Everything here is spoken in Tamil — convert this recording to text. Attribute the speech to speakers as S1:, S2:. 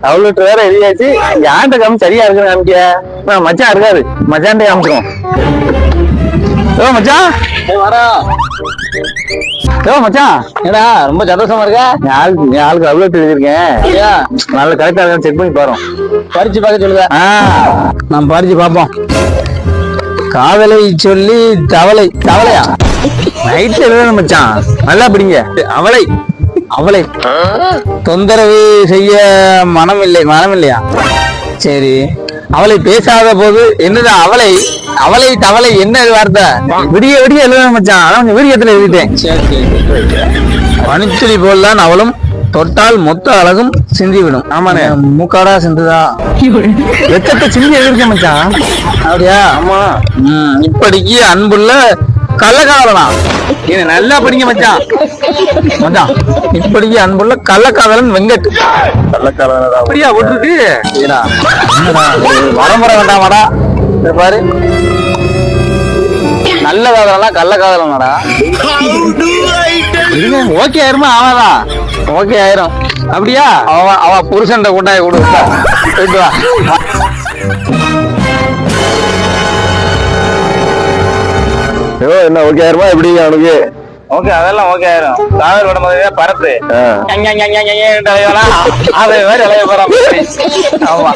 S1: அவ்வளவு வேற எரியாச்சு. யான்ட்ட காமி சரியா இருக்கு காமிக்க. மச்சான் இருக்காரு, மச்சான்ட்டே காமிச்சிரும். ஏ மச்சான்
S2: வரா.
S1: ஏ மச்சான்
S2: ஏடா ரொம்ப சந்தோஷமா இருக்கா?
S1: என் ஆளுக்கு அவ்வளவு எழுதிருக்கேன். நல்ல கரெக்டா இருக்கான்னு செக் பண்ணி பாருங்க.
S2: பறிச்சு பார்க்க சொல்லுதா?
S1: நான் பறிச்சு பார்ப்போம். காதலை சொல்லி தவளை. தவளையா? நைட்ல எழுத மச்சான், நல்லா பிடிங்க. அவளை அவளை தொந்தரவு செய்ய மனம் இல்லையா? சரி, அவளை பேசாத போது என்னது அவளை அவளை தவளை என்ன வார்த்தை? விடிய விடிய எழுத மச்சான், அதான் கொஞ்சம் விடியத்துல எழுதிட்டேன். பனித்துளி போல்தான் அவளும், தொட்டால் மொத்த அழகும் சிந்திவிடும். ஆமாண்ணே, மூக்காடா சிந்துதா வெச்சத்தை சிந்தி எழுதிருக்கேன் மச்சான். அப்படியா? ஆமா. இப்படிக்கு அன்புள்ள கள்ளக்காதலனா? இது நல்லா படிங்க மச்சான். மச்சான் இப்படிக்கு அன்புள்ள கள்ளக்காதலன் வெங்கட். கள்ளக்காதலன் அப்படியா விட்டுருக்கு? வரமுறை வேண்டாம் வாடா. பாரு, நல்ல காதலனா கள்ளக்காதலனாடா? ஓகே ஆயிருமா? ஆவாதா? ஓகே ஆயிரும். அப்படியா? அவ புருஷன் கூட்டாய கொடு. போயிட்டு வா. என்ன ஓகே ஆயிருமா? எப்படி அவனுக்கு? ஓகே, அதெல்லாம் ஓகே ஆயிரும். காதல் விட முதல்ல பரத்து அதை வேற இளைய போறான். ஆமா.